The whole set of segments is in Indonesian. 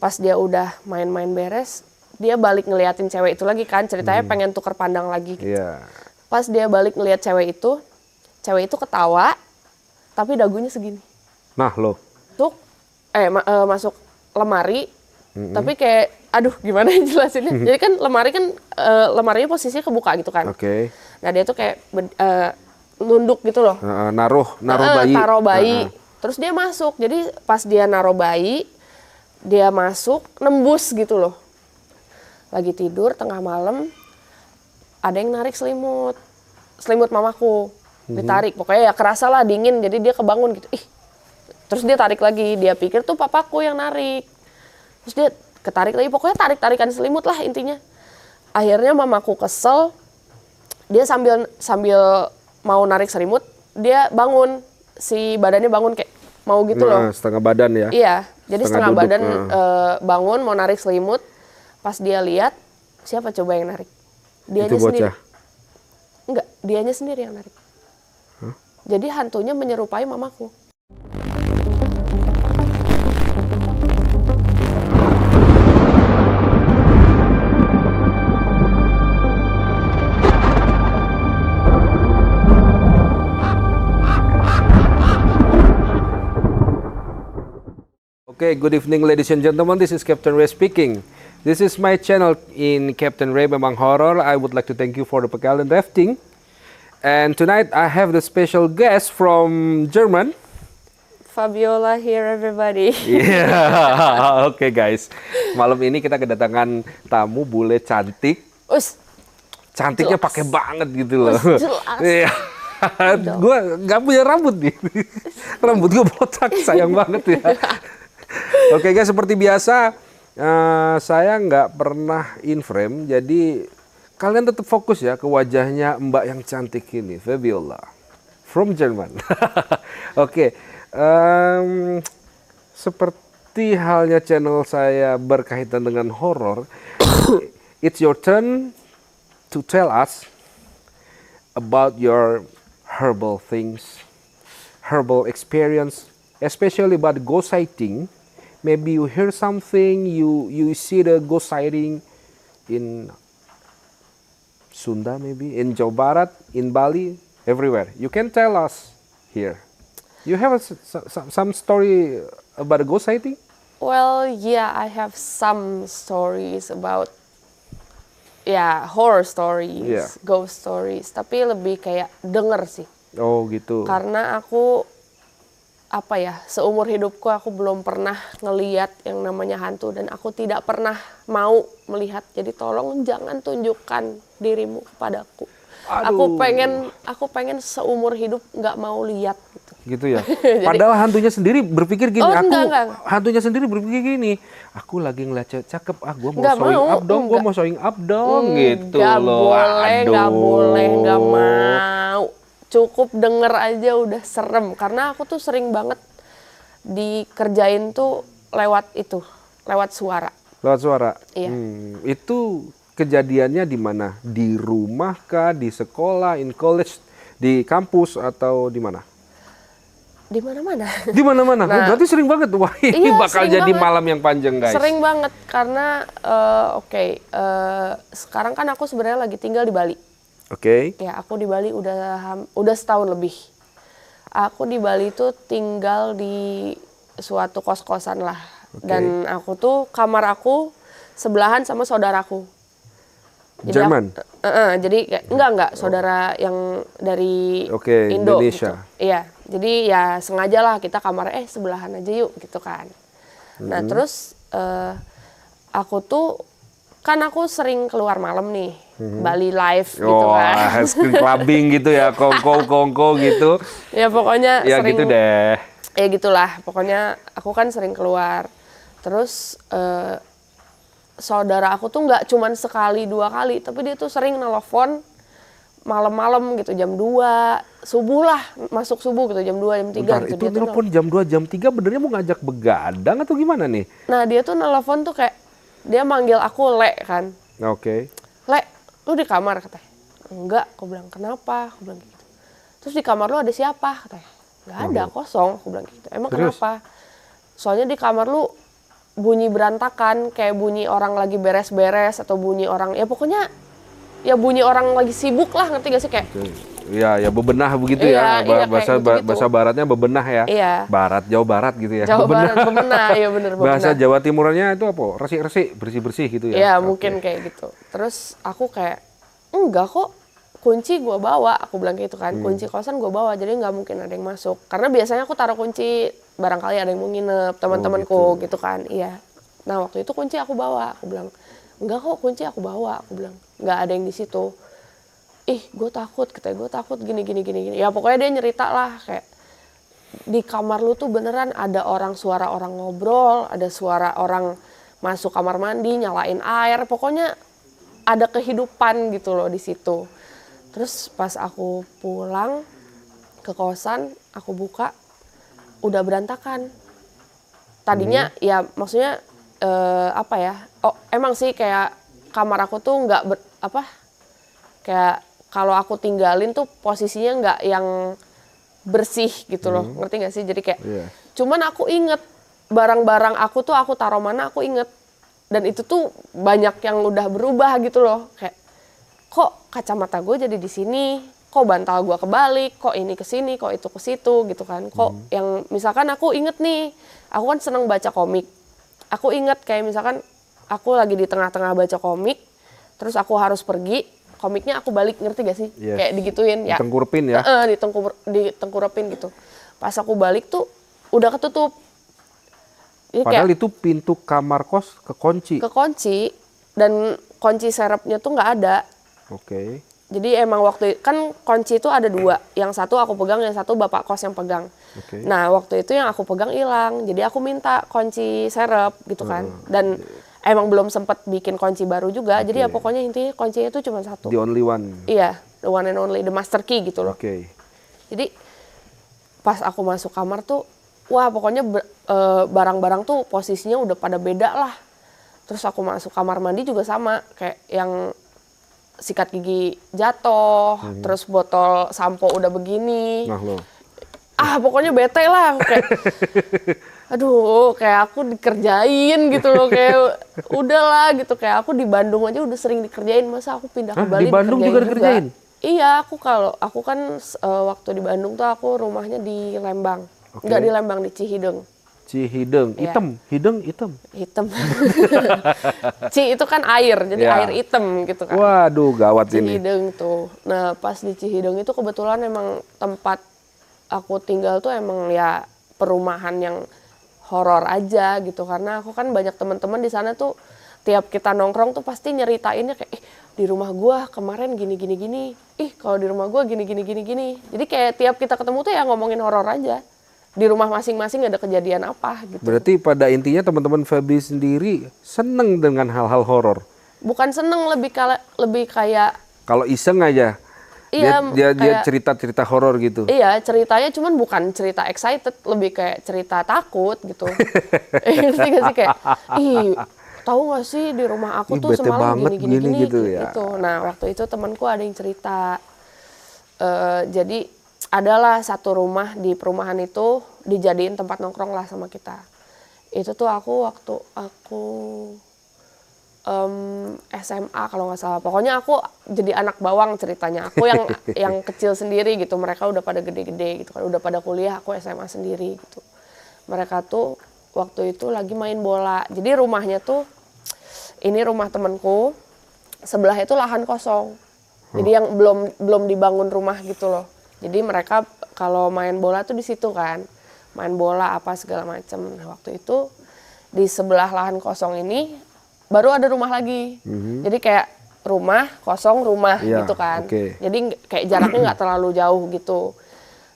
Pas dia udah main-main beres, dia balik ngeliatin cewek itu lagi kan, ceritanya pengen tuker pandang lagi gitu. Iya. Pas dia balik ngeliat cewek itu ketawa, tapi dagunya segini. Nah lo. Masuk lemari, tapi kayak, aduh gimana jelasinnya. Jadi kan lemarinya posisinya kebuka gitu kan. Oke. Nah dia tuh kayak nunduk gitu loh. Naruh bayi. Taruh bayi. Terus dia masuk, jadi pas dia naruh bayi, dia masuk, nembus gitu loh. Lagi tidur, tengah malam, ada yang narik selimut mamaku, ditarik. Pokoknya ya kerasa lah dingin, jadi dia kebangun gitu. Terus dia tarik lagi, dia pikir tuh papaku yang narik. Terus dia ketarik lagi, pokoknya tarik-tarikan selimut lah intinya. Akhirnya mamaku kesel, dia sambil mau narik selimut, dia bangun, si badannya bangun kayak mau gitu loh. Setengah badan ya? Iya, jadi setengah duduk, badan bangun mau narik selimut. Pas dia lihat, siapa coba yang narik? Dianya itu bocah? sendiri. Enggak, dianya sendiri yang narik. Jadi hantunya menyerupai mamaku. Okay, good evening ladies and gentlemen, this is Captain Ray speaking. This is my channel in Captain Ray Memang Horror. I would like to thank you for the Pagalen Drafting. And tonight I have the special guest from German. Fabiola here everybody. Yeah, oke guys. Malam ini kita kedatangan tamu bule cantik. Cantiknya pakai banget gitu loh. Iya. Gue nggak punya rambut nih. Rambut gue botak, sayang banget ya. Oke guys, seperti biasa saya nggak pernah in frame, jadi kalian tetap fokus ya ke wajahnya Mbak yang cantik ini, Fabiola from Jerman. Oke, seperti halnya channel saya berkaitan dengan horor, it's your turn to tell us about your herbal things, herbal experience, especially about ghost sighting. Maybe you hear something, you see the ghost sighting in Sunda, maybe in Jawa Barat, in Bali, everywhere. You can tell us here. You have some story about a ghost sighting? Well, yeah, I have some stories about horror stories, ghost stories. Tapi lebih kayak denger sih. Oh gitu. Karena aku seumur hidupku aku belum pernah ngeliat yang namanya hantu dan aku tidak pernah mau melihat. Jadi tolong jangan tunjukkan dirimu kepadaku. Aduh. Aku pengen seumur hidup nggak mau lihat gitu. Gitu ya. Padahal hantunya sendiri berpikir gini, hantunya sendiri berpikir gini, aku lagi ngeliat cewek cakep, gue mau showing up dong, gue mau showing up dong, gitu loh. Nggak boleh, nggak mau. Cukup denger aja udah serem, karena aku tuh sering banget dikerjain tuh lewat suara. Lewat suara? Iya. Itu kejadiannya di mana? Di rumah kah, di sekolah, in college, di kampus, atau di mana? Di mana-mana. Di mana-mana? Nah, berarti sering banget. Wah, ini bakal jadi banget. Malam yang panjang, guys. Sering banget, karena sekarang kan aku sebenarnya lagi tinggal di Bali. Oke. Ya, aku di Bali udah setahun lebih. Aku di Bali tuh tinggal di suatu kos-kosan lah. Dan aku tuh kamar aku sebelahan sama saudaraku. Jerman? Jadi enggak saudara yang dari Indo. Indonesia. Gitu. Iya, jadi ya sengaja lah kita kamar sebelahan aja yuk gitu kan. Nah terus aku sering keluar malam nih. Bali Live gitu kan. Screen clubbing gitu ya, kongko gitu. Ya pokoknya ya sering. Gitu deh. Ya gitulah, pokoknya aku kan sering keluar. Terus saudara aku tuh nggak cuman sekali dua kali, tapi dia tuh sering nelfon malam-malam gitu, jam 2, subuh lah, masuk subuh gitu, jam 2, jam 3 Bentar, gitu. Itu dia telepon jam 2, jam 3 benernya mau ngajak begadang atau gimana nih? Nah dia tuh nelfon tuh kayak, dia manggil aku Le kan. Oke. Le, lu di kamar katanya. Enggak, aku bilang kenapa? Aku bilang gitu. Terus di kamar lu ada siapa? Katanya. Nggak ada, kosong. Aku bilang gitu. Emang terus? Kenapa? Soalnya di kamar lu bunyi berantakan, kayak bunyi orang lagi beres-beres atau bunyi orang, ya pokoknya ya bunyi orang lagi sibuk lah, ngerti gak sih kayak? Iya, ya bebenah begitu Iya, ya. iya, Bahasa kayak gitu-gitu. bahasa baratnya bebenah ya. Iya. Barat, Jawa Barat gitu ya. Jawa Barat, bebenah, ya bener, Bahasa bebenah. Jawa Timurannya itu apa? Resik-resik, bersih-bersih gitu ya. Iya, Oke. mungkin kayak gitu. Terus aku kayak, enggak kok, kunci gue bawa, aku bilang gitu kan. Kunci kosan gue bawa, jadi nggak mungkin ada yang masuk. Karena biasanya aku taruh kunci, barangkali ada yang mau nginep, teman-temanku gitu kan. Iya. Nah waktu itu kunci aku bawa, aku bilang, enggak kok kunci aku bawa, aku bilang, nggak ada yang di situ. Ih, gue takut, katanya gue takut gini. Ya pokoknya dia nyerita lah kayak, di kamar lu tuh beneran ada suara orang ngobrol, ada suara orang masuk kamar mandi, nyalain air, pokoknya ada kehidupan gitu loh di situ. Terus pas aku pulang ke kosan, aku buka, udah berantakan. Tadinya ya maksudnya apa ya? Oh emang sih kayak kamar aku tuh nggak kayak kalau aku tinggalin tuh posisinya nggak yang bersih gitu loh, ngerti nggak sih? Jadi kayak, cuman aku inget barang-barang aku tuh aku taruh mana aku inget, dan itu tuh banyak yang udah berubah gitu loh, kayak kok kacamata gue jadi di sini, kok bantal gue kebalik, kok ini ke sini, kok itu ke situ gitu kan, kok yang misalkan aku inget nih, aku kan seneng baca komik, aku inget kayak misalkan aku lagi di tengah-tengah baca komik, terus aku harus pergi. Komiknya aku balik, ngerti gak sih? Yes. Kayak digituin ya. Ditengkurupin ya? Ditengkurupin gitu. Pas aku balik tuh udah ketutup. Jadi Padahal kayak itu pintu kamar kos kekunci. kekunci dan kunci serepnya tuh nggak ada. Oke. Jadi emang waktu kan kunci itu ada 2. Yang satu aku pegang, yang satu bapak kos yang pegang. Oke. Nah waktu itu yang aku pegang hilang. Jadi aku minta kunci serep gitu kan. Dan emang belum sempet bikin kunci baru juga, jadi ya pokoknya intinya kuncinya itu cuma 1. The only one. Iya, the one and only, the master key gitu loh. Oke. Jadi pas aku masuk kamar tuh, wah pokoknya barang-barang tuh posisinya udah pada beda lah. Terus aku masuk kamar mandi juga sama, kayak yang sikat gigi jatuh, terus botol sampo udah begini. Nah lo. Pokoknya bete lah, aku kayak aduh, kayak aku dikerjain gitu loh, kayak udahlah gitu, kayak aku di Bandung aja udah sering dikerjain, masa aku pindah ke Bali Di Bandung juga dikerjain? Iya, aku kan waktu di Bandung tuh aku rumahnya di Lembang, nggak di Lembang, di Cihideng. Cihideng, Iya. hitam, hideng hitam. Hitam. Itu kan air, jadi Ya. air hitam gitu kan. Waduh, gawat ini. Cihideng tuh. Nah pas di Cihideng itu kebetulan emang tempat aku tinggal tuh emang ya perumahan yang horor aja gitu, karena aku kan banyak teman-teman di sana tuh tiap kita nongkrong tuh pasti nyeritainnya kayak di rumah gua kemarin gini, kalau di rumah gua gini. Jadi kayak tiap kita ketemu tuh ya ngomongin horor aja. Di rumah masing-masing ada kejadian apa gitu. Berarti pada intinya teman-teman Feby sendiri seneng dengan hal-hal horor. Bukan seneng, lebih kayak Kalau iseng aja. iya, Dia kayak cerita-cerita horor gitu. iya, ceritanya cuman bukan cerita excited, lebih kayak cerita takut gitu. Ngerti gak sih kayak, tahu gak sih di rumah aku tuh Bete semalam banget gini gitu ya. gitu. Nah waktu itu temanku ada yang cerita, jadi adalah satu rumah di perumahan itu dijadiin tempat nongkrong lah sama kita. Itu tuh waktu aku SMA kalau nggak salah. Pokoknya aku jadi anak bawang ceritanya. Aku yang kecil sendiri gitu. Mereka udah pada gede-gede gitu kan. Udah pada kuliah, aku SMA sendiri gitu. Mereka tuh waktu itu lagi main bola. Jadi rumahnya tuh, ini rumah temanku, sebelah itu lahan kosong. Jadi yang belum dibangun rumah gitu loh. Jadi mereka kalau main bola tuh di situ kan. Main bola apa segala macam. Nah, waktu itu di sebelah lahan kosong ini baru ada rumah lagi. Jadi kayak rumah kosong, rumah gitu kan. Okay. Jadi kayak jaraknya nggak terlalu jauh gitu.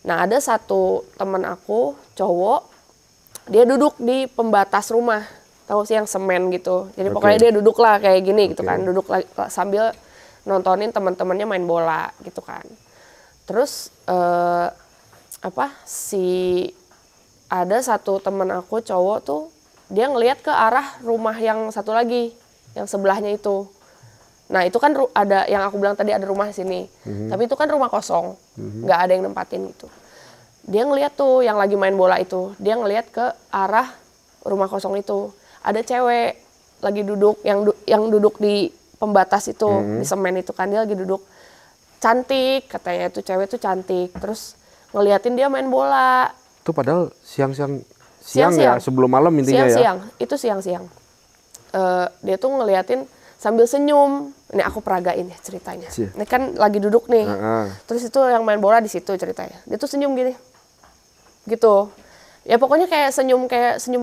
Nah ada satu teman aku cowok, dia duduk di pembatas rumah, tahu sih yang semen gitu. Jadi pokoknya dia duduk lah kayak gini gitu kan, duduk sambil nontonin teman-temannya main bola gitu kan. Terus ada satu teman aku cowok tuh, dia ngelihat ke arah rumah yang satu lagi, yang sebelahnya itu. Nah itu kan ada yang aku bilang tadi ada rumah di sini, tapi itu kan rumah kosong, nggak ada yang nempatin gitu. Dia ngelihat tuh yang lagi main bola itu, dia ngelihat ke arah rumah kosong itu. ada cewek lagi duduk yang duduk di pembatas itu di semen itu kan, dia lagi duduk cantik katanya, itu cewek tuh cantik, terus ngeliatin dia main bola. Itu padahal siang-siang ya, sebelum malam intinya siang-siang, ya. itu siang-siang. Dia tuh ngeliatin sambil senyum. Ini aku peragain ya ceritanya. Ini kan lagi duduk nih. Terus itu yang main bola di situ ceritanya. Dia tuh senyum gini. Gitu. Ya pokoknya kayak senyum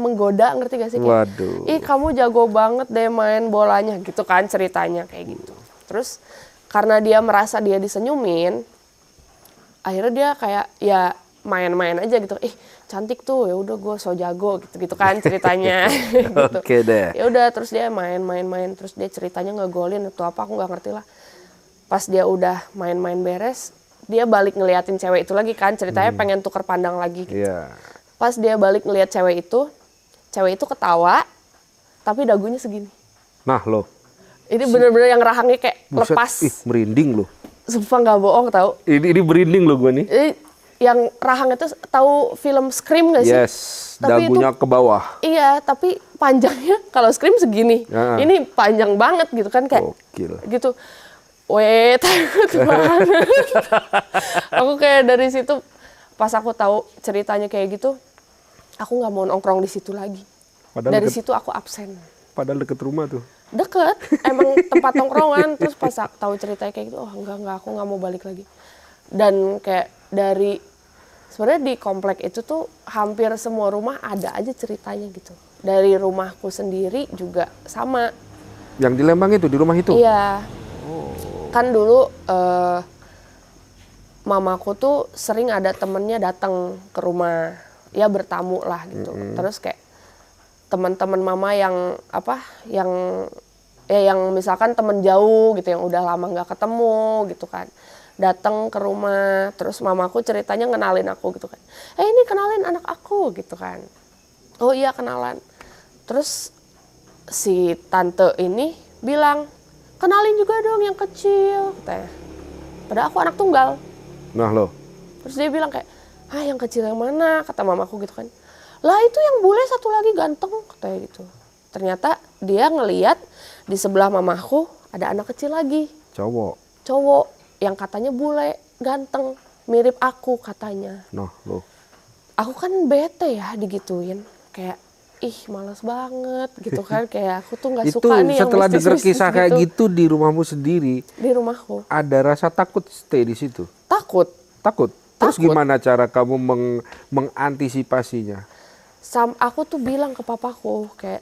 menggoda, ngerti gak sih? Kayak, Waduh. ih kamu jago banget deh main bolanya gitu kan ceritanya kayak gitu. Terus karena dia merasa dia disenyumin, akhirnya dia kayak ya main-main aja gitu. Cantik tuh, ya udah gue so jago gitu kan ceritanya. Gitu. Oke deh. Ya udah terus dia main, terus dia ceritanya ngegolin atau apa, aku nggak ngerti lah. Pas dia udah main beres, dia balik ngeliatin cewek itu lagi kan, ceritanya pengen tuker pandang lagi gitu. Iya. Pas dia balik ngeliat cewek itu ketawa, tapi dagunya segini. Nah lo. Ini bener-bener yang rahangnya kayak Buset, lepas. merinding lo. Sumpah nggak bohong tau. Ini merinding lo gue nih. Yang rahang itu tahu film Scream nggak sih? Yes, Tapi dagunya ke bawah. Iya, tapi panjangnya kalau Scream segini. Ini panjang banget gitu kan kayak. Gokil. Gitu. Weh, takut banget. Aku kayak dari situ pas aku tahu ceritanya kayak gitu, aku nggak mau nongkrong di situ lagi. Padahal dari situ aku absen. Padahal deket rumah tuh. Deket, emang tempat nongkrongan. Terus pas aku tahu ceritanya kayak gitu, oh enggak, aku nggak mau balik lagi. Dan kayak sebenarnya di komplek itu tuh hampir semua rumah ada aja ceritanya gitu. Dari rumahku sendiri juga sama. Yang di Lembang itu, di rumah itu? Iya. Kan dulu mamaku tuh sering ada temennya datang ke rumah, ya bertamu lah gitu. Terus kayak teman-teman mama yang yang misalkan temen jauh gitu, yang udah lama nggak ketemu gitu kan, datang ke rumah, terus mamaku ceritanya ngenalin aku gitu kan. Ini kenalin anak aku gitu kan. Oh iya kenalan. Terus si tante ini bilang, kenalin juga dong yang kecil katanya. Padahal aku anak tunggal. Nah lo. Terus dia bilang kayak, yang kecil yang mana? Kata mamaku gitu kan. Lah itu yang bule satu lagi ganteng katanya gitu. Ternyata dia ngeliat di sebelah mamaku ada anak kecil lagi. Cowok. Yang katanya bule, ganteng, mirip aku katanya. Nah, lo. Aku kan bete ya digituin, kayak malas banget gitu kan, kayak aku tuh nggak suka nih yang setelah dengar kisah gitu. kayak gitu di rumahmu sendiri, di rumahku, ada rasa takut stay di situ? Takut. Terus gimana cara kamu mengantisipasinya? Aku tuh bilang ke papaku kayak,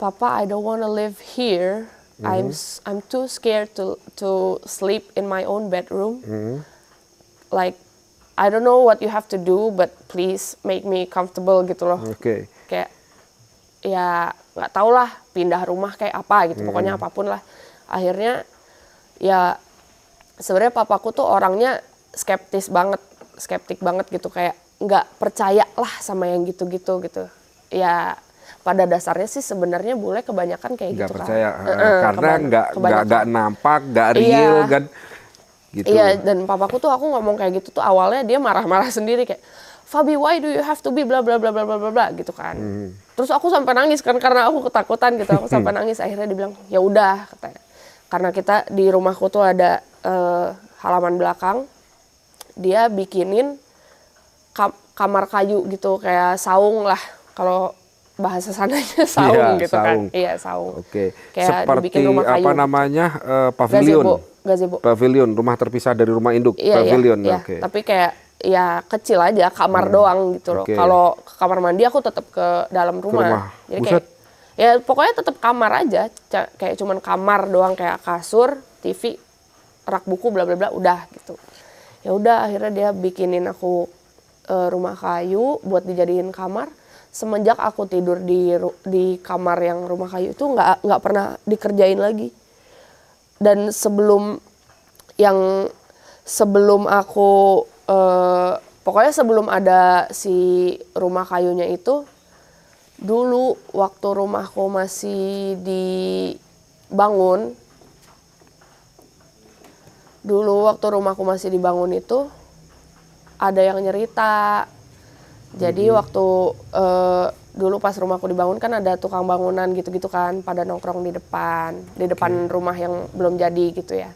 Papa, I don't wanna live here. I'm too scared to sleep in my own bedroom. Like I don't know what you have to do, but please make me comfortable gitu loh. Oke. Kayak ya nggak tau lah, pindah rumah kayak apa gitu, pokoknya apapun lah. Akhirnya ya sebenarnya papaku tuh orangnya skeptik banget gitu, kayak nggak percaya lah sama yang gitu-gitu gitu. Ya pada dasarnya sih sebenarnya bule kebanyakan kayak Nggak gitu percaya, kan. karena nggak nampak, nggak real kan. Gitu. Iya, dan papaku tuh aku ngomong kayak gitu tuh awalnya dia marah-marah sendiri kayak, Fabi, why do you have to be bla bla bla bla bla bla gitu kan. Terus aku sampai nangis kan karena aku ketakutan gitu, aku sampai nangis. Akhirnya dia bilang, ya udah katanya. Karena kita di rumahku tuh ada halaman belakang, dia bikinin kamar kayu gitu, kayak saung lah kalau bahasa sananya saung gitu saung. kan. Iya, saung. Oke. Kayak seperti dibikin rumah kayu. apa namanya? Pavilion. Gazebo. Pavilion, rumah terpisah dari rumah induk. Iya, pavilion. Iya. Oke. Tapi kayak ya kecil aja, kamar doang gitu loh. Kalau ke kamar mandi aku tetap ke dalam rumah. Jadi kayak ya pokoknya tetap kamar aja, kayak cuman kamar doang, kayak kasur, TV, rak buku bla bla bla, udah gitu. Ya udah akhirnya dia bikinin aku rumah kayu buat dijadiin kamar. Semenjak aku tidur di kamar yang rumah kayu itu nggak pernah dikerjain lagi. Dan sebelum aku pokoknya sebelum ada si rumah kayunya itu, dulu waktu rumahku masih dibangun, itu ada yang nyerita. Jadi waktu dulu pas rumahku dibangun kan ada tukang bangunan gitu-gitu kan, pada nongkrong di depan rumah yang belum jadi gitu ya.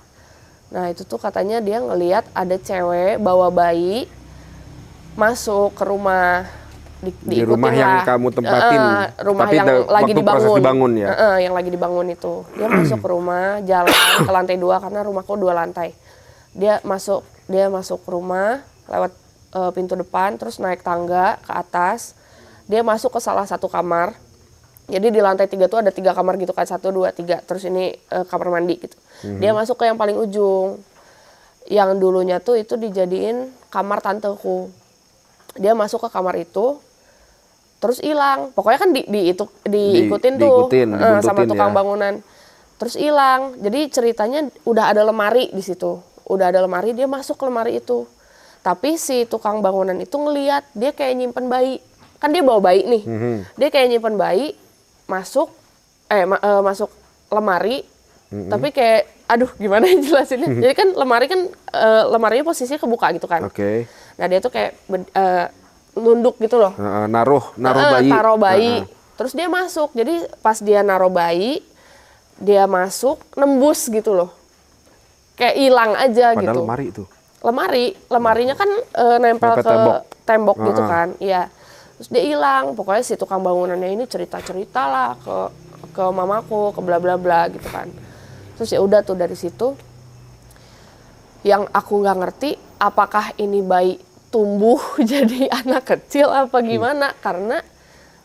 Nah itu tuh katanya dia ngelihat ada cewek bawa bayi masuk ke rumah, di rumah yang kamu tempatin, rumah tapi yang lagi waktu proses dibangun ya. Yang lagi dibangun itu, dia masuk ke rumah, jalan ke lantai 2 karena rumahku 2 lantai. Dia masuk ke rumah lewat pintu depan, terus naik tangga ke atas. Dia masuk ke salah satu kamar. Jadi di lantai 3 tuh ada 3 kamar gitu kan, 1, 2, 3. Terus ini kamar mandi gitu. Dia masuk ke yang paling ujung. Yang dulunya tuh itu dijadiin kamar tanteku. Dia masuk ke kamar itu, terus hilang. Pokoknya kan diikutin tuh sama tukang bangunan. Terus hilang. Jadi ceritanya udah ada lemari di situ. Udah ada lemari, dia masuk ke lemari itu. Tapi si tukang bangunan itu ngeliat dia kayak nyimpen bayi. Kan dia bawa bayi nih. Dia kayak nyimpen bayi, masuk lemari. Tapi kayak, aduh gimana jelasinnya. Jadi kan lemarinya posisinya kebuka gitu kan. Nah dia tuh kayak nunduk gitu loh. Naruh bayi. Taruh bayi. Terus dia masuk. Jadi pas dia naruh bayi, dia masuk, nembus gitu loh. Kayak hilang aja. Padahal gitu. lemari itu. Lemarinya kan nempel ke tembok gitu kan. Iya. Terus dia hilang. Pokoknya si tukang bangunannya ini cerita-cerita lah ke mamaku, ke bla bla bla gitu kan. Terus ya udah tuh dari situ yang aku nggak ngerti apakah ini bayi tumbuh jadi anak kecil apa gimana, karena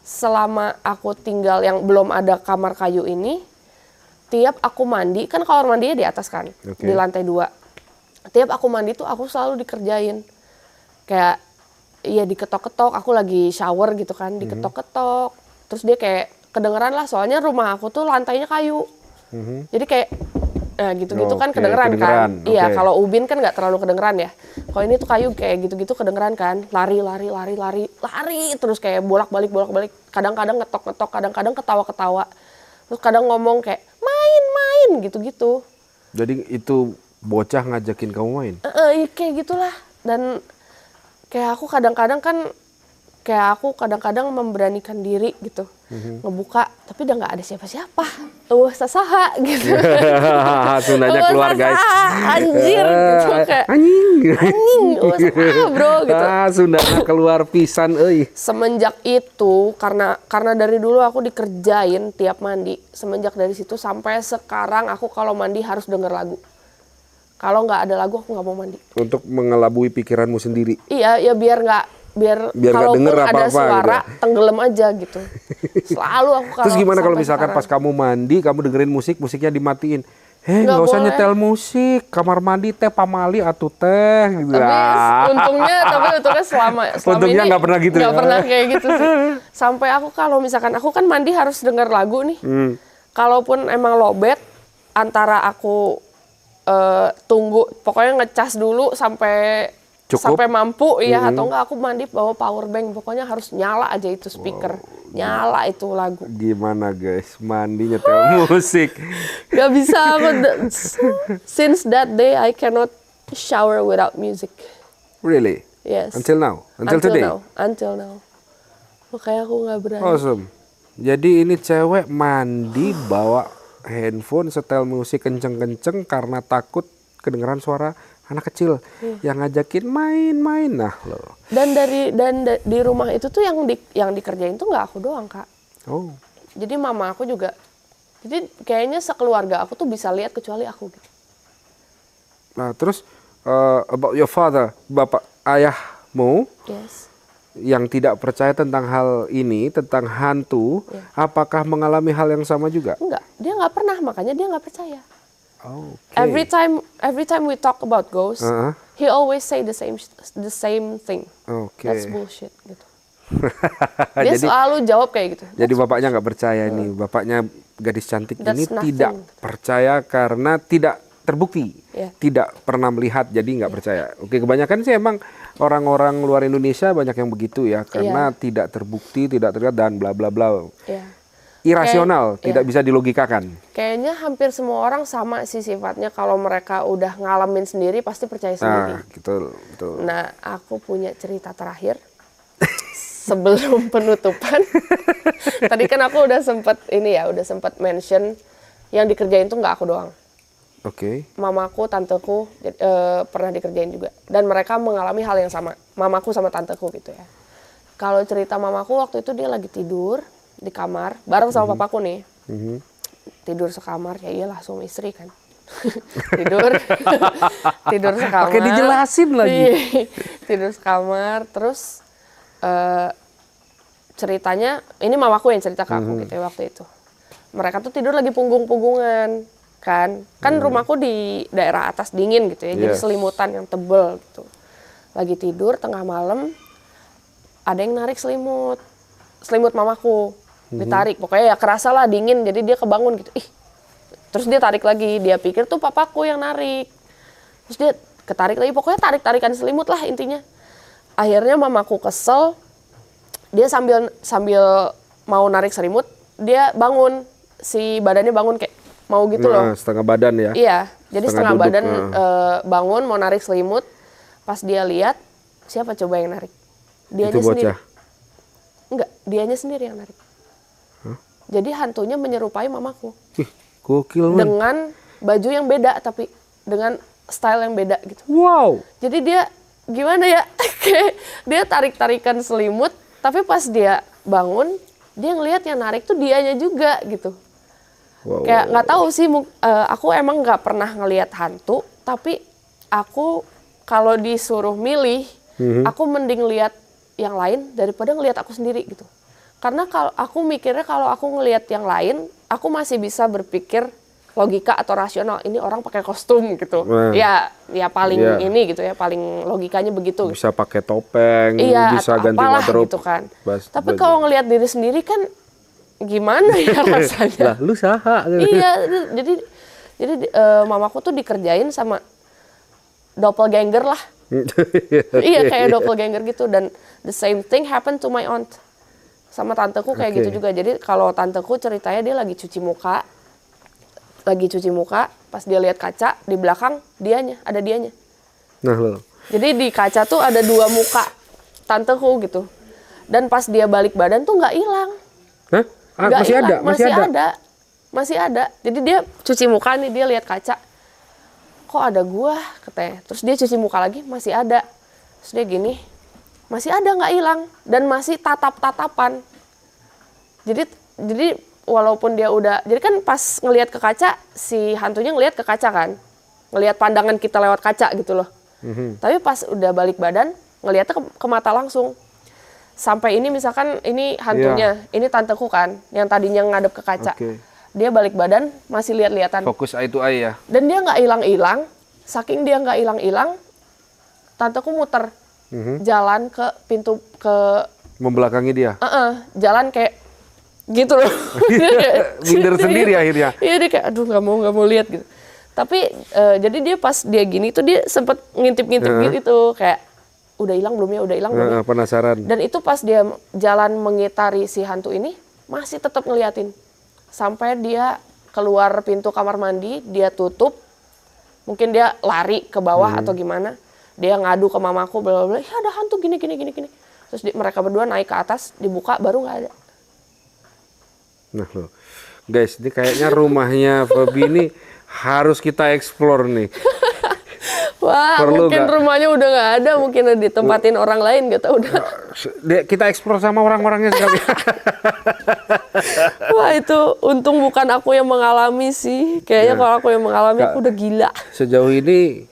selama aku tinggal yang belum ada kamar kayu ini, tiap aku mandi, kan kamar mandinya di atas kan, di lantai 2. Tiap aku mandi tuh aku selalu dikerjain. Kayak ya diketok-ketok, aku lagi shower gitu kan, diketok-ketok. Terus dia kayak kedengeran lah, soalnya rumah aku tuh lantainya kayu. Jadi kayak gitu-gitu kan kedengeran kan. Iya, kalau ubin kan nggak terlalu kedengeran ya. Kalau ini tuh kayu kayak gitu-gitu kedengeran kan. Lari terus kayak bolak-balik. Kadang-kadang ngetok-ngetok, kadang-kadang ketawa-ketawa. Terus kadang ngomong kayak main gitu-gitu. Jadi itu bocah ngajakin kamu main? Kayak gitulah. Dan kayak aku kadang-kadang memberanikan diri gitu. Ngebuka, tapi udah nggak ada siapa-siapa. Sasaha gitu. Sundanya keluar guys. Anjir gitu kayak. Anjing. Sasaha bro gitu. Sundanya keluar pisan euy. Semenjak itu karena dari dulu aku dikerjain tiap mandi. Semenjak dari situ sampai sekarang aku kalau mandi harus denger lagu. Kalau nggak ada lagu aku nggak mau mandi. Untuk mengelabui pikiranmu sendiri. Iya, ya biar kalaupun ada suara gitu. Tenggelam aja gitu. Selalu aku kalau. Terus gimana kalau misalkan pas kamu mandi, kamu dengerin musiknya dimatiin? Nggak usah nyetel musik, kamar mandi teh pamali atuh teh gitu. Tapi untungnya selama untungnya ini nggak pernah gitu. Nggak pernah kayak gitu sih. Sampai aku kalau misalkan aku kan mandi harus denger lagu nih. Kalaupun emang lobet, antara aku tunggu, pokoknya ngecas dulu sampai mampu ya, atau enggak aku mandi bawa power bank, pokoknya harus nyala aja itu speaker, nyala itu lagu. Gimana guys, mandi nyetel musik? Gak bisa aku, since that day I cannot shower without music. Really? Yes. Until now? Today? Until now. Makanya aku gak berani. Awesome. Jadi ini cewek mandi bawa handphone setel musik kenceng-kenceng karena takut kedengeran suara anak kecil yang ngajakin main-main. Nah loh. Dan di rumah itu tuh yang dikerjain tuh nggak aku doang, Kak. Oh. Jadi mama aku juga. Jadi kayaknya sekeluarga aku tuh bisa lihat kecuali aku gitu. Nah terus about your father, bapak ayahmu. Yes. Yang tidak percaya tentang hal ini, tentang hantu, apakah mengalami hal yang sama juga? Enggak, dia nggak pernah, makanya dia nggak percaya. Okay. Every time we talk about ghosts, he always say the same thing. Okay. That's bullshit gitu. Dia selalu jawab kayak gitu. Jadi bapaknya nggak percaya nih, bapaknya gadis cantik ini tidak percaya karena tidak terbukti, tidak pernah melihat, jadi nggak percaya. Oke, kebanyakan sih emang orang-orang luar Indonesia banyak yang begitu ya, karena tidak terbukti, tidak terlihat dan bla bla bla. Irasional, tidak bisa dilogikakan. Kayaknya hampir semua orang sama sih sifatnya, kalau mereka udah ngalamin sendiri pasti percaya sendiri. Nah, betul. Nah, aku punya cerita terakhir. sebelum penutupan, tadi kan aku udah sempat mention yang dikerjain tuh nggak aku doang. Oke. Mamaku, tanteku pernah dikerjain juga. Dan mereka mengalami hal yang sama. Mamaku sama tanteku gitu ya. Kalau cerita mamaku waktu itu dia lagi tidur di kamar bareng sama papaku nih. Tidur sekamar, ya iyalah suami istri kan. tidur sekamar. Pakai dijelasin lagi. Tidur sekamar, terus ceritanya, ini mamaku yang cerita ke aku gitu ya waktu itu. Mereka tuh tidur lagi punggung-punggungan. Kan rumahku di daerah atas dingin gitu ya, jadi selimutan yang tebel gitu. Lagi tidur tengah malam, ada yang narik selimut mamaku, ditarik, pokoknya ya kerasa lah dingin, jadi dia kebangun gitu, terus dia tarik lagi, dia pikir tuh papaku yang narik, terus dia ketarik lagi, pokoknya tarik-tarikan selimut lah intinya. Akhirnya mamaku kesel, dia sambil mau narik selimut, dia bangun, si badannya bangun kayak mau gitu loh. Setengah badan ya? Iya, jadi setengah duduk, badan bangun mau narik selimut. Pas dia lihat, siapa coba yang narik? Dianya Itu bocah? sendiri. Enggak, dianya sendiri yang narik. Jadi hantunya menyerupai mamaku. Gokil, man. Dengan baju yang beda, tapi dengan style yang beda gitu. Wow. Jadi dia gimana ya? Dia tarik-tarikan selimut, tapi pas dia bangun, dia ngelihat yang narik tuh dianya juga gitu. Wow. Kayak nggak tahu sih, aku emang nggak pernah ngelihat hantu, tapi aku kalau disuruh milih, aku mending lihat yang lain daripada ngelihat aku sendiri gitu. Karena kalau aku mikirnya kalau aku ngelihat yang lain, aku masih bisa berpikir logika atau rasional. Ini orang pakai kostum gitu, ya paling ini gitu ya, paling logikanya begitu. Bisa pakai topeng, bisa ganti wardrobe gitu kan. Tapi kalau ngelihat diri sendiri kan gimana ya rasanya? Lah, lu saha. Iya, jadi mamaku tuh dikerjain sama doppelganger lah. Iya, kayak doppelganger gitu. Dan the same thing happened to my aunt. Sama tanteku kayak gitu juga. Jadi kalau tanteku ceritanya dia lagi cuci muka. Pas dia lihat kaca, di belakang ada dianya. Nah lo. Jadi di kaca tuh ada 2 muka tanteku gitu. Dan pas dia balik badan tuh nggak hilang. Hah? Masih ada. Jadi dia cuci muka nih, dia lihat kaca. Kok ada gua, katanya. Terus dia cuci muka lagi, masih ada. Terus dia gini, masih ada, nggak hilang. Dan masih tatap-tatapan. Jadi walaupun dia udah, jadi kan pas ngelihat ke kaca, si hantunya ngelihat ke kaca kan. Ngelihat pandangan kita lewat kaca gitu loh. Tapi pas udah balik badan, ngelihatnya ke mata langsung. Sampai ini misalkan ini hantunya, ini tanteku kan, yang tadinya ngadep ke kaca. Dia balik badan, masih lihat-lihatan. Fokus eye to eye ya? Dan dia nggak hilang-hilang, saking dia nggak hilang-hilang, tanteku muter. Jalan ke pintu, membelakangi dia? Jalan kayak gitu loh. Minder sendiri akhirnya? Iya, dia kayak, aduh nggak mau lihat gitu. Tapi, jadi dia pas dia gini tuh, dia sempet ngintip-ngintip gitu, kayak, udah hilang belum ya? Penasaran. Dan itu pas dia jalan mengitari si hantu ini, masih tetap ngeliatin. Sampai dia keluar pintu kamar mandi, dia tutup, mungkin dia lari ke bawah atau gimana. Dia ngadu ke mamaku, bla bla bla, ya ada hantu gini. Terus mereka berdua naik ke atas, dibuka, baru nggak ada. Nah loh, guys, ini kayaknya rumahnya Fabi ini harus kita explore nih. Wah, mungkin rumahnya udah nggak ada, mungkin ditempatin orang lain, nggak tahu udah. Kita eksplor sama orang-orangnya sekali. Wah, itu untung bukan aku yang mengalami sih. Kayaknya kalau aku yang mengalami, aku udah gila. Sejauh ini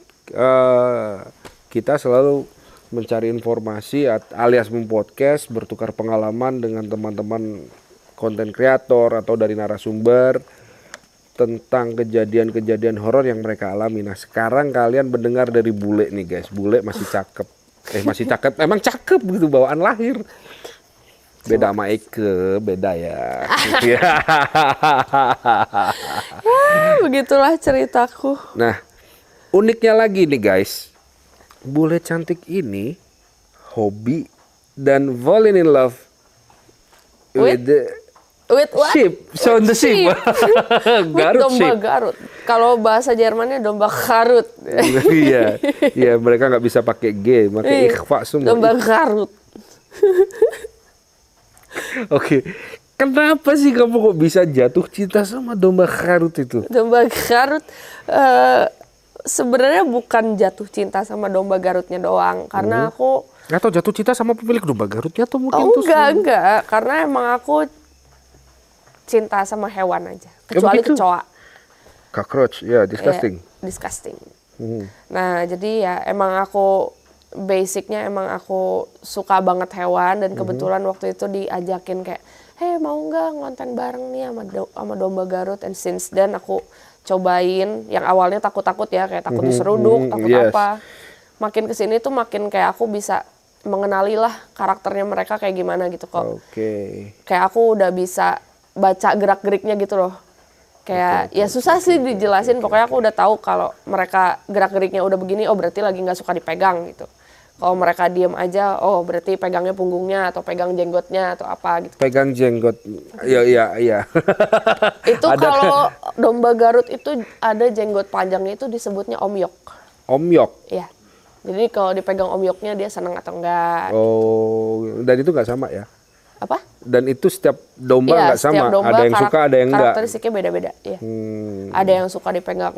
kita selalu mencari informasi alias mempodcast, bertukar pengalaman dengan teman-teman konten kreator atau dari narasumber tentang kejadian-kejadian horor yang mereka alami. Nah, sekarang kalian mendengar dari Bule nih guys. Bule masih cakep. Masih cakep. Emang cakep gitu bawaan lahir. Beda sama Eke, beda ya. Begitulah ceritaku. Nah, uniknya lagi nih guys. Bule cantik ini hobi dan falling in love with the with what? sheep, so the sheep. Garut domba sheep. Garut. Kalau bahasa Jermannya domba Garut. Iya, iya mereka nggak bisa pakai G, pakai ikhfa semua. Domba Garut. Oke. Kenapa sih kamu kok bisa jatuh cinta sama domba Garut itu? Domba Garut sebenarnya bukan jatuh cinta sama domba Garutnya doang, karena aku Atau jatuh cinta sama pemilik domba Garutnya atau mungkin tuh enggak, karena emang aku cinta sama hewan aja, kecuali begitu? kecoa. cockroach, ya disgusting. Disgusting. Nah, jadi ya emang aku basicnya emang aku suka banget hewan dan kebetulan waktu itu diajakin kayak, "Hey, mau nggak ngonten bareng nih sama domba Garut?" And since then aku cobain, yang awalnya takut-takut ya, kayak takut diseruduk, takut Yes. apa. Makin kesini tuh makin kayak aku bisa mengenali lah karakternya mereka kayak gimana gitu kok. Oke. Kayak aku udah bisa baca gerak-geriknya gitu loh. Kayak ya susah sih dijelasin, pokoknya aku udah tahu kalau mereka gerak-geriknya udah begini, oh berarti lagi nggak suka dipegang gitu. Kalau mereka diem aja, oh berarti pegangnya punggungnya atau pegang jenggotnya atau apa gitu. Pegang jenggot. Iya. Itu kalau domba Garut itu ada jenggot panjangnya itu disebutnya omyok. Omyok. Iya. Jadi kalau dipegang omyoknya dia seneng atau enggak. Oh, dan itu nggak sama ya? Apa? Dan itu setiap domba Iya, nggak sama. setiap domba Ada yang suka, ada yang enggak. karakteristiknya beda-beda. Iya. Ada yang suka dipegang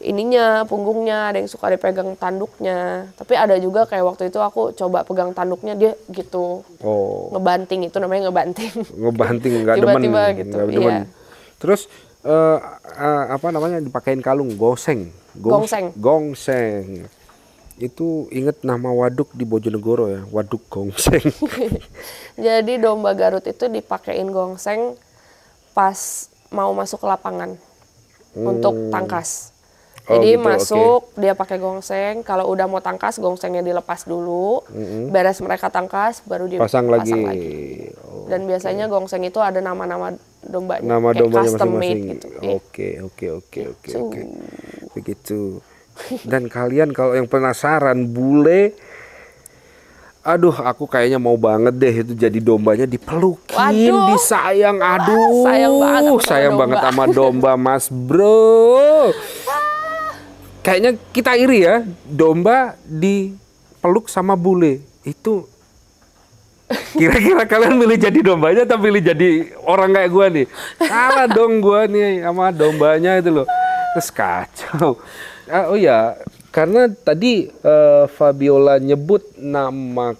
ininya, punggungnya, ada yang suka dipegang tanduknya. Tapi ada juga kayak waktu itu aku coba pegang tanduknya dia gitu. Oh, Ngebanting, itu namanya ngebanting. ngebanting nggak demen. Tiba-tiba gitu, Nggak demen. iya. Terus apa namanya dipakein kalung gongseng. Gongseng. Itu inget nama waduk di Bojonegoro ya, Waduk Gongseng. Jadi domba Garut itu dipakein gongseng pas mau masuk ke lapangan untuk tangkas. Oh, Jadi gitu, masuk dia pakai gongseng, kalau udah mau tangkas gongsengnya dilepas dulu, beres mereka tangkas baru Pasang dipasang lagi. lagi. Dan biasanya gongseng itu ada nama-nama dombanya, Nama kayak dombanya custom masing-masing. made gitu. Iya. Oke. Begitu. Dan kalian kalau yang penasaran bule, aduh aku kayaknya mau banget deh itu jadi dombanya dipelukin, Waduh. disayang. Aduh, Sayang banget sama sama domba Mas Bro. Kayaknya kita iri ya, domba dipeluk sama bule. Itu kira-kira kalian milih jadi dombanya atau milih jadi orang kayak gua nih? Kalah dong gua nih sama dombanya itu loh. Terus kacau. Oh ya, karena tadi Fabiola nyebut nama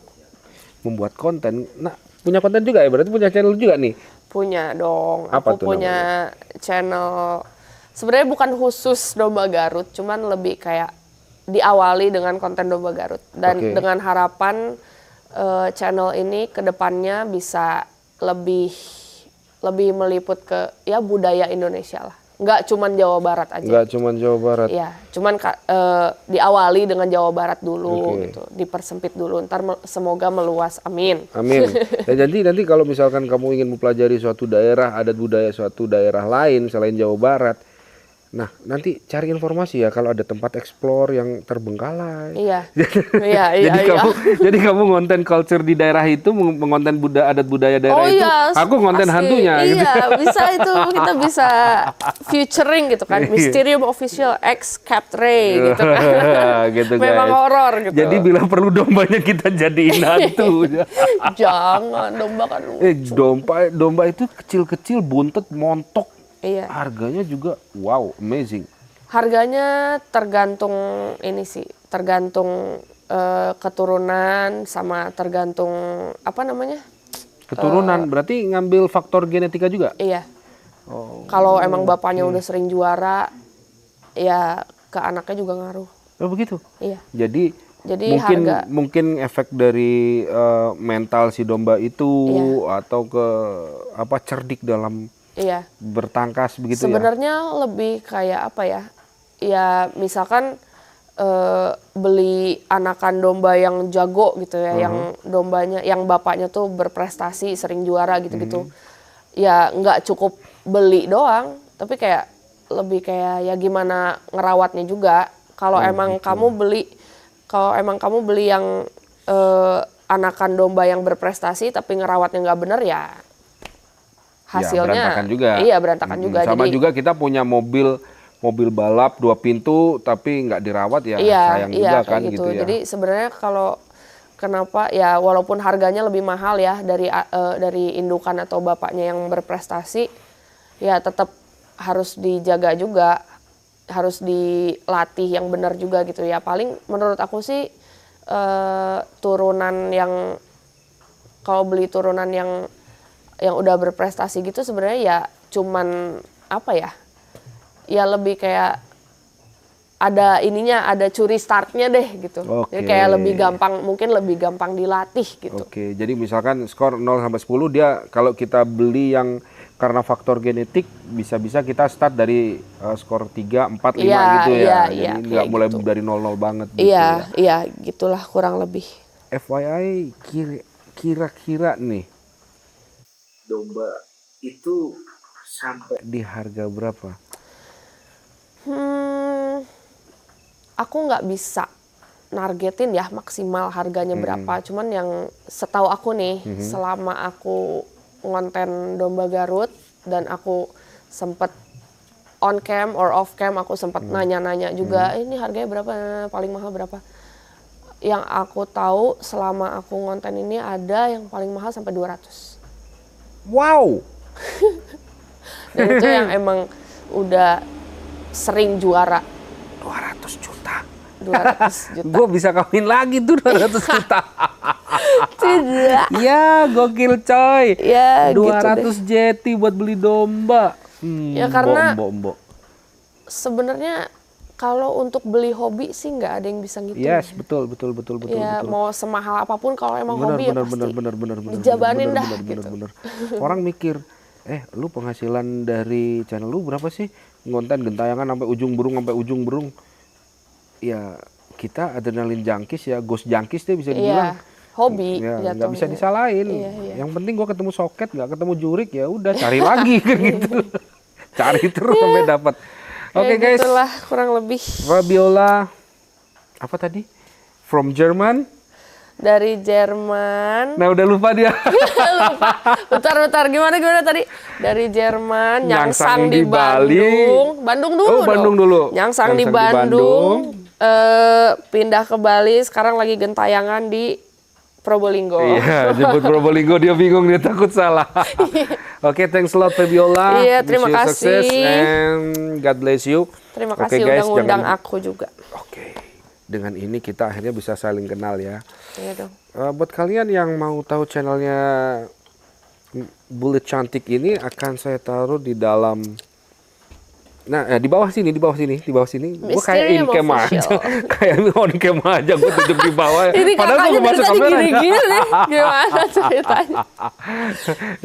membuat konten. Nah, punya konten juga ya? Berarti punya channel juga nih? Punya dong. Apa Aku tuh punya channel. Sebenarnya bukan khusus domba Garut, cuman lebih kayak diawali dengan konten domba Garut dan Oke. dengan harapan channel ini kedepannya bisa lebih meliput ke ya budaya Indonesia lah. Nggak cuman Jawa Barat aja. Nggak cuma Jawa Barat. Iya, cuman diawali dengan Jawa Barat dulu Oke. gitu, dipersempit dulu. Ntar semoga meluas, amin. Amin. Dan jadi nanti kalau misalkan kamu ingin mempelajari suatu daerah, adat budaya suatu daerah lain selain Jawa Barat, nah nanti cari informasi ya kalau ada tempat explore yang terbengkalai. Iya. Jadi kamu ngonten culture di daerah itu, mengonten adat budaya daerah itu. Aku ngonten pasti. hantunya. Gitu. Iya, bisa itu kita bisa featuring gitu kan. Mysterium Official X Capt Ray gitu kan. Gitu, Memang guys. horor gitu. Jadi bila perlu dombanya kita jadiin hantu. Jangan, domba kan lucu. Domba itu kecil-kecil, buntet, montok. Iya. Harganya juga wow, amazing. Harganya tergantung ini sih, tergantung keturunan sama tergantung apa namanya? Keturunan berarti ngambil faktor genetika juga? Iya. Oh. Kalau emang bapaknya udah sering juara, ya ke anaknya juga ngaruh. Oh begitu. Iya. Jadi mungkin mungkin efek dari mental si domba itu atau ke apa cerdik dalam bertangkas begitu. Sebenarnya lebih kayak apa ya? Ya misalkan beli anakan domba yang jago gitu ya, yang dombanya, yang bapaknya tuh berprestasi, sering juara gitu-gitu. Ya nggak cukup beli doang, tapi kayak lebih kayak ya gimana ngerawatnya juga. Kalau emang kamu beli yang anakan domba yang berprestasi tapi ngerawatnya nggak bener ya hasilnya berantakan juga. Iya, berantakan juga. Sama Jadi juga kita punya mobil balap 2 pintu tapi nggak dirawat ya sayang juga kan gitu. gitu ya. Jadi sebenarnya kalau Kenapa? Ya walaupun harganya lebih mahal ya dari indukan atau bapaknya yang berprestasi, ya tetap harus dijaga juga, harus dilatih yang benar juga gitu ya. Paling menurut aku sih turunan yang, kalau beli turunan yang udah berprestasi gitu sebenarnya ya cuman apa ya? Ya lebih kayak ada ininya, ada curi startnya deh gitu. Jadi kayak lebih gampang, mungkin lebih gampang dilatih gitu. Oke, jadi misalkan skor 0 sampai 10 dia kalau kita beli yang karena faktor genetik bisa-bisa kita start dari skor 3, 4, 5 gitu ya. Jadi nggak mulai gitu. dari 0-0 banget gitu Iya, ya. iya, gitulah kurang lebih. FYI kira-kira nih domba itu sampai di harga berapa? Aku nggak bisa nargetin ya maksimal harganya berapa. Cuman yang setahu aku nih, selama aku ngonten domba Garut dan aku sempet on cam or off cam, aku sempet nanya-nanya juga, ini harganya berapa, paling mahal berapa. Yang aku tahu selama aku ngonten ini ada yang paling mahal sampai 200. Wow! Dan itu yang emang udah sering juara. 200 juta. 200 juta. Gue bisa kawin lagi tuh 200 juta. Tidak. Ya, gokil coy. Ya, 200 gitu jeti buat beli domba. Ya karena Mbok. sebenarnya kalau untuk beli hobi sih nggak ada yang bisa gitu. Yes, betul. Ya mau semahal apapun kalau emang hobi ya pasti bener. dijabanin dah gitu. Bener. Orang mikir, lu penghasilan dari channel lu berapa sih? Ngonten gentayangan sampai ujung burung. Ya, kita adrenalin junkies ya, ghost junkies deh bisa dibilang. Hobi. Ya, nggak bisa disalahin. Iya. Yang penting gua ketemu soket, nggak ketemu jurik, ya udah cari lagi kan gitu. Cari terus sampai dapat. Oke guys. Itulah kurang lebih. Fabiola apa tadi? From German. Dari Jerman. Nah, udah lupa dia. Lupa. Bentar. Gimana tadi? Dari Jerman, nyangsang di Bali. Bandung dulu. Oh, Bandung dulu. Nyangsang di Bandung. Pindah ke Bali, sekarang lagi gentayangan di Probolinggo. Iya, jemput Probolinggo, dia bingung, dia takut salah. Oke, thanks a lot Fabiola. Iya, terima Wish you kasih. success and God bless you. Terima Oke, kasih guys, udah ngundang aku juga. Oke. Dengan ini kita akhirnya bisa saling kenal ya. Iya dong. Buat kalian yang mau tahu channelnya Bulet Cantik ini akan saya taruh di dalam. Nah, di bawah sini. Gue kayak in cam aja, kayak on cam aja. Gue tunjuk di bawah. Ini Padahal gue masuk kamera. Gini, gimana ceritanya?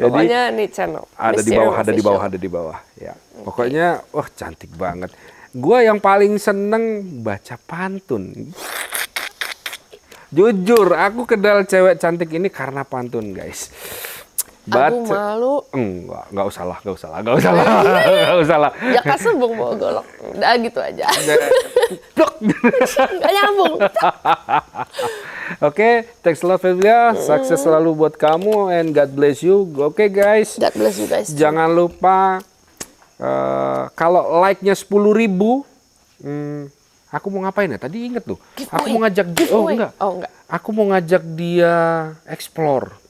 Jadi, pokoknya nih channel. Ada di bawah. Ya, pokoknya, wah cantik banget. Gue yang paling seneng baca pantun. Jujur, aku kenal cewek cantik ini karena pantun, guys. Aku malu. Enggak usah lah. Ya kasembung bawa golok. Udah gitu aja. Nggak nyambung. Oke, thanks a lot Fabiola. Sukses selalu buat kamu and God bless you. Oke guys. God bless you guys. Jangan lupa kalau like-nya 10.000, aku mau ngapain ya? Tadi inget tuh. Aku mau ngajak dia. Enggak. Aku mau ngajak dia explore.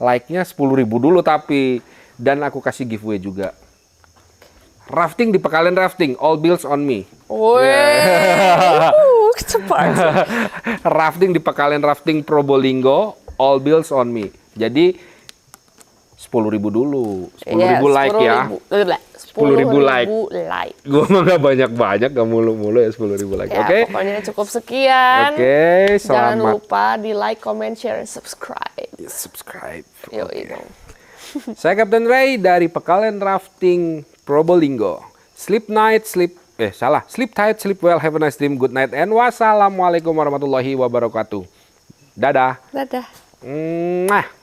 Like-nya 10.000 dulu tapi, dan aku kasih giveaway juga. Rafting di Pekalen Rafting, all bills on me. Cepat. Rafting di Pekalen Rafting Probolinggo, all bills on me. Jadi 10.000 dulu, 10.000 like ya. 10.000 like. Gue mah gak banyak-banyak, gak mulu-mulu ya 10.000 like. Ya, Oke. pokoknya cukup sekian. Oke, selamat. Jangan lupa di like, comment, share, subscribe. Subscribe. Yoi dong. Saya Kapten Ray dari Pekalen Rafting Probolinggo. Sleep tight, sleep well, have a nice dream, good night, and wassalamualaikum warahmatullahi wabarakatuh. Dadah. Dadah. Mwah.